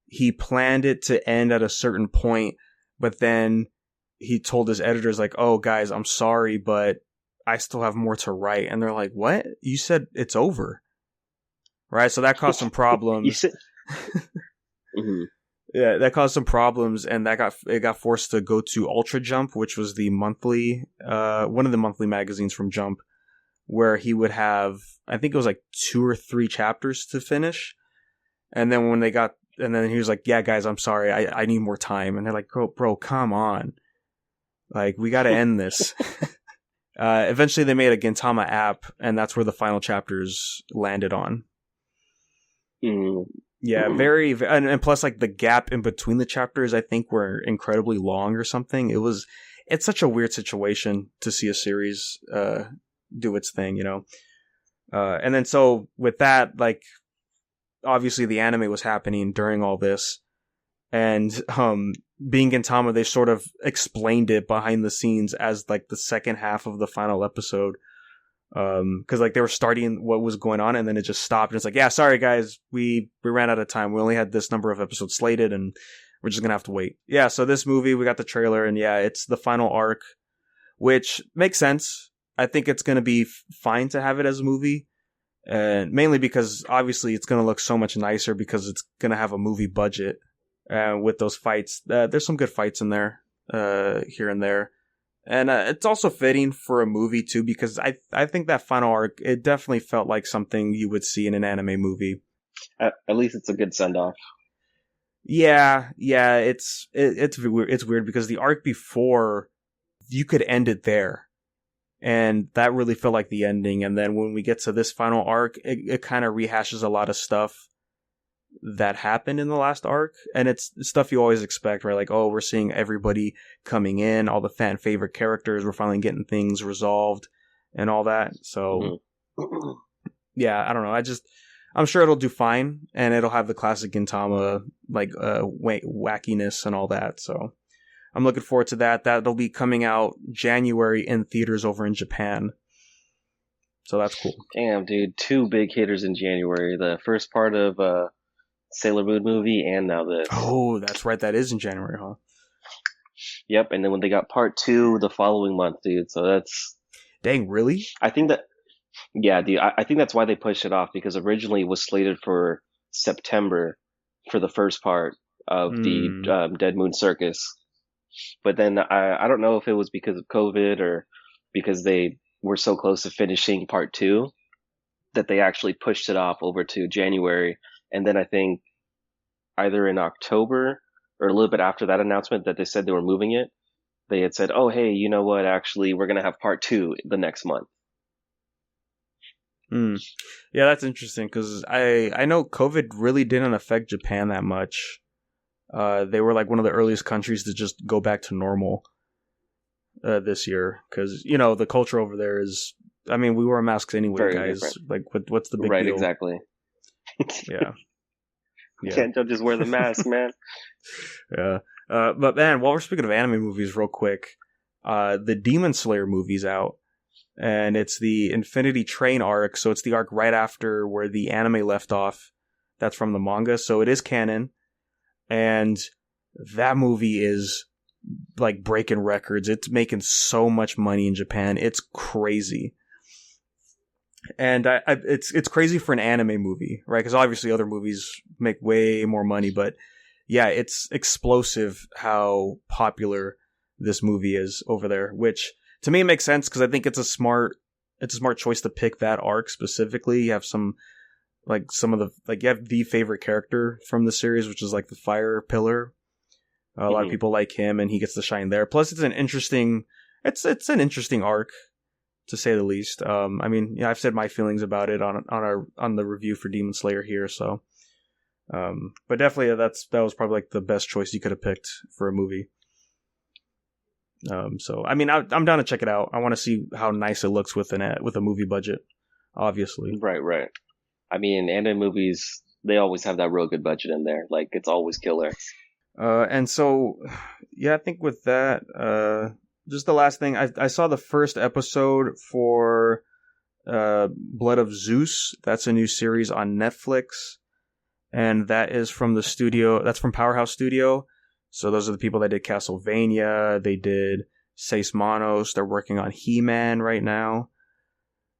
Speaker 1: he planned it to end at a certain point, but then he told his editors, like, oh, guys, I'm sorry, but I still have more to write. And they're like, what? You said it's over. Right? So that caused some problems. Yeah, that caused some problems, and it got forced to go to Ultra Jump, which was the monthly, one of the monthly magazines from Jump. where he would have, I think it was like 2 or 3 chapters to finish. And then and then he was like, yeah, guys, I'm sorry. I need more time. And they're like, bro, come on. Like, we got to end this. Eventually they made a Gintama app, and that's where the final chapters landed on.
Speaker 2: Mm.
Speaker 1: Yeah, and plus, like, the gap in between the chapters, I think, were incredibly long or something. It's such a weird situation to see a series do its thing, and then so with that, like, obviously the anime was happening during all this, and being Gintama, they sort of explained it behind the scenes as like the second half of the final episode. Because like they were starting what was going on, and then it just stopped. And it's like, yeah, sorry guys, we ran out of time. We only had this number of episodes slated, and we're just gonna have to wait. Yeah, so this movie, we got the trailer, and yeah, it's the final arc, which makes sense. I think it's gonna be fine to have it as a movie, and mainly because obviously it's gonna look so much nicer because it's gonna have a movie budget. With those fights, there's some good fights in there, here and there. And it's also fitting for a movie too, because I think that final arc, it definitely felt like something you would see in an anime movie.
Speaker 2: At least it's a good send off.
Speaker 1: Yeah, it's weird because the arc before, you could end it there, and that really felt like the ending. And then when we get to this final arc, it kind of rehashes a lot of stuff that happened in the last arc, and it's stuff you always expect, right? Like, oh, we're seeing everybody coming in, all the fan favorite characters, we're finally getting things resolved and all that. So yeah, I don't know, I'm sure it'll do fine, and it'll have the classic Gintama like wackiness and all that. So I'm looking forward to that. That'll be coming out January in theaters over in Japan, so that's cool.
Speaker 2: Damn, dude, 2 big hitters in January. The first part of Sailor Moon movie, and now this.
Speaker 1: Oh, that's right. That is in January, huh?
Speaker 2: Yep, and then when they got part 2 the following month, dude. So that's...
Speaker 1: Dang, really?
Speaker 2: I think that... Yeah, dude, I think that's why they pushed it off, because originally it was slated for September for the first part of the Dead Moon Circus. But then I don't know if it was because of COVID or because they were so close to finishing part 2 that they actually pushed it off over to January. And then I think either in October or a little bit after that announcement that they said they were moving it, they had said, oh, hey, you know what? Actually, we're going to have part 2 the next month.
Speaker 1: Yeah, that's interesting, because I know COVID really didn't affect Japan that much. They were like one of the earliest countries to just go back to normal this year, because, the culture over there is, I mean, we wear masks anyway, very guys. Different. Like, what's the big deal?
Speaker 2: Right, exactly.
Speaker 1: Yeah.
Speaker 2: You can't just wear the mask, man.
Speaker 1: Yeah. But man, while we're speaking of anime movies real quick, the Demon Slayer movie's out, and it's the Infinity Train arc, so it's the arc right after where the anime left off. That's from the manga, so it is canon, and that movie is like breaking records. It's making so much money in Japan. It's crazy. And it's crazy for an anime movie, right? Because obviously other movies make way more money, but yeah, it's explosive how popular this movie is over there. Which to me makes sense, because I think it's a smart choice to pick that arc specifically. You have you have the favorite character from the series, which is like the Fire Pillar. A lot of people like him, and he gets to shine there. Plus, it's an interesting arc, to say the least. I mean, I've said my feelings about it on the review for Demon Slayer here. So, but definitely that was probably like the best choice you could have picked for a movie. So I mean, I'm down to check it out. I want to see how nice it looks with a movie budget, obviously.
Speaker 2: Right. I mean, anime movies, they always have that real good budget in there. Like, it's always killer.
Speaker 1: And so, yeah, I think with that, just the last thing, I saw the first episode for Blood of Zeus. That's a new series on Netflix, and that is from the studio. That's from Powerhouse Studio. So those are the people that did Castlevania. They did Seis Manos. They're working on He-Man right now.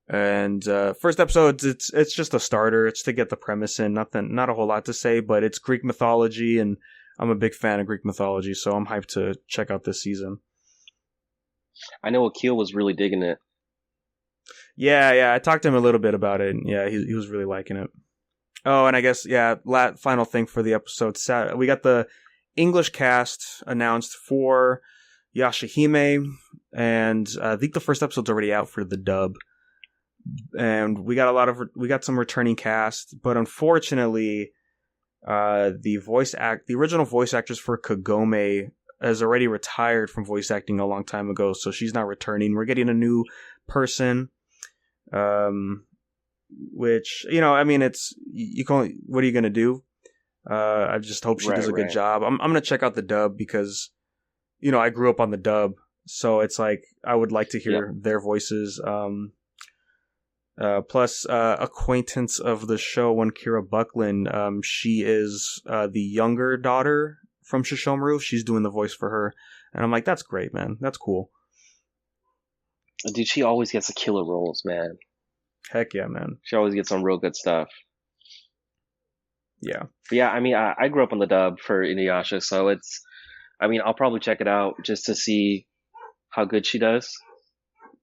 Speaker 1: And first episode, it's just a starter. It's to get the premise in. Not a whole lot to say, but it's Greek mythology, and I'm a big fan of Greek mythology, so I'm hyped to check out this season.
Speaker 2: I know Akil was really digging it.
Speaker 1: Yeah. I talked to him a little bit about it. And yeah, he was really liking it. Oh, and I guess, yeah, final thing for the episode. We got the English cast announced for Yashahime, and I think the first episode's already out for the dub. And we got some returning cast, but unfortunately, the original voice actress for Kagome has already retired from voice acting a long time ago, so she's not returning. We're getting a new person. Which, I mean, what are you going to do? I just hope she does a good job. I'm going to check out the dub because, I grew up on the dub. So it's like, I would like to hear their voices. Plus, acquaintance of the show, one Kira Buckland, she is the younger daughter from Shishomaru. She's doing the voice for her. And I'm like, that's great, man. That's cool.
Speaker 2: Dude, she always gets the killer roles, man.
Speaker 1: Heck yeah, man.
Speaker 2: She always gets some real good stuff.
Speaker 1: Yeah.
Speaker 2: But yeah, I mean, I grew up on the dub for Inuyasha, so I'll probably check it out just to see how good she does.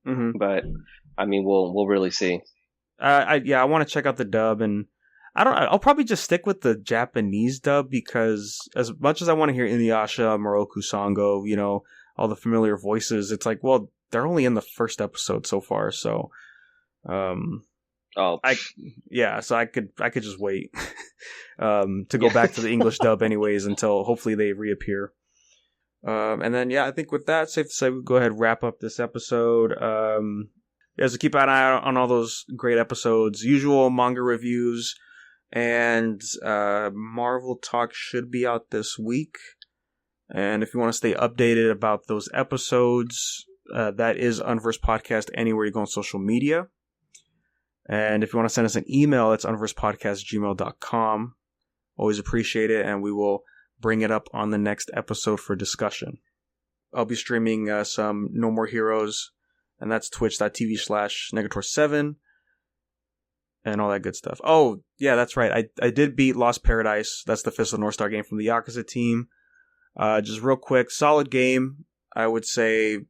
Speaker 1: Mm-hmm.
Speaker 2: But, I mean, we'll really see.
Speaker 1: I want to check out the dub, and I'll probably just stick with the Japanese dub because as much as I want to hear Inuyasha, Moroku Sango, all the familiar voices, it's like, well, they're only in the first episode so far, so so I could just wait to go back to the English dub anyways until hopefully they reappear. And then I think with that, safe to say we go ahead and wrap up this episode. So keep an eye out on all those great episodes, usual manga reviews, and Marvel Talk should be out this week. And if you want to stay updated about those episodes, that is Unverse Podcast anywhere you go on social media. And if you want to send us an email, it's unversepodcast@gmail.com. Always appreciate it, and we will bring it up on the next episode for discussion. I'll be streaming some No More Heroes, and that's twitch.tv/Negator7 and all that good stuff. Oh, yeah, that's right. I did beat Lost Paradise. That's the Fist of the North Star game from the Yakuza team. Just real quick, solid game. I would say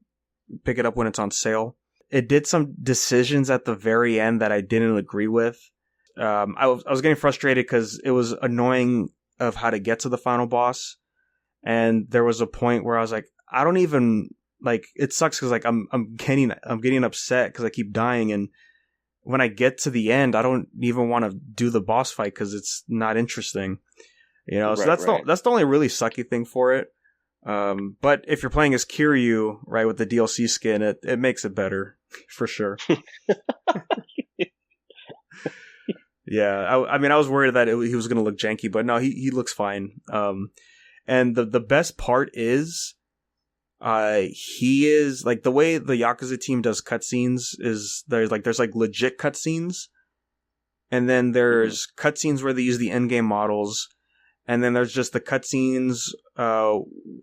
Speaker 1: pick it up when it's on sale. It did some decisions at the very end that I didn't agree with. I was getting frustrated because it was annoying of how to get to the final boss. And there was a point where I was like, I don't even it sucks because I'm getting upset because I keep dying. And when I get to the end, I don't even want to do the boss fight because it's not interesting, so that's the only really sucky thing for it. But if you're playing as Kiryu, right, with the DLC skin, it makes it better for sure. Yeah, I mean, I was worried that he was going to look janky, but no, he looks fine. And the best part is, he is like the way the Yakuza team does cutscenes is there's legit cutscenes, and then there's cutscenes where they use the endgame models. And then there's just the cutscenes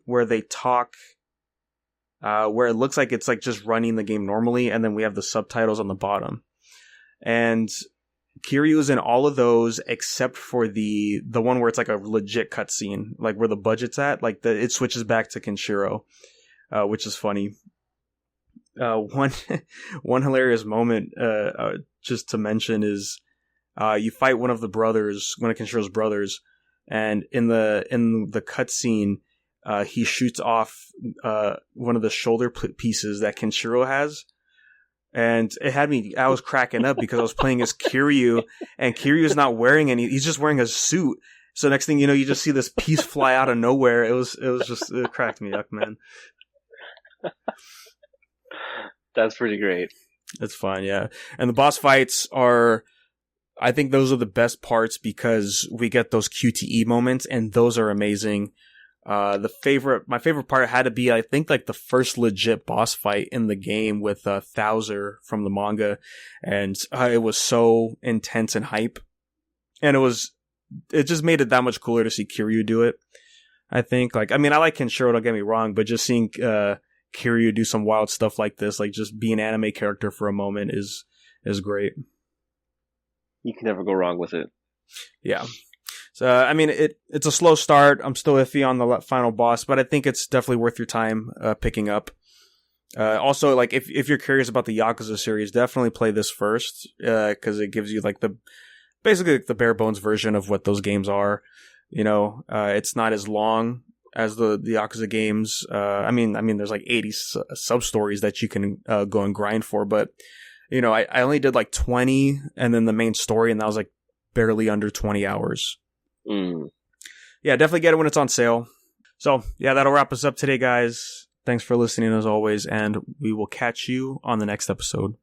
Speaker 1: where they talk, where it looks like it's like just running the game normally, and then we have the subtitles on the bottom. And Kiryu is in all of those except for the one where it's like a legit cutscene, like where the budget's at. Like it switches back to Kenshiro, which is funny. One hilarious moment, just to mention, is you fight one of Kenshiro's brothers. And in the cutscene, he shoots off one of the shoulder pieces that Kenshiro has, and I was cracking up because I was playing as Kiryu, and Kiryu's not wearing he's just wearing a suit. So next thing you know, you just see this piece fly out of nowhere. It cracked me up, man.
Speaker 2: That's pretty great.
Speaker 1: It's fun, yeah. And the boss fights I think those are the best parts because we get those QTE moments, and those are amazing. My favorite part had to be, I think, like the first legit boss fight in the game with Thouser from the manga, and it was so intense and hype, and it just made it that much cooler to see Kiryu do it. I think, I like Kenshiro, don't get me wrong, but just seeing Kiryu do some wild stuff like this, like just be an anime character for a moment, is great.
Speaker 2: You can never go wrong with it.
Speaker 1: Yeah. So, it's a slow start. I'm still iffy on the final boss, but I think it's definitely worth your time picking up. Also, like if you're curious about the Yakuza series, definitely play this first, because it gives you like basically like the bare bones version of what those games are. It's not as long as the Yakuza games. I mean, there's like 80 sub stories that you can go and grind for, but I only did like 20, and then the main story, and that was like barely under 20 hours. Yeah, definitely get it when it's on sale. So yeah, that'll wrap us up today, guys. Thanks for listening as always, and we will catch you on the next episode.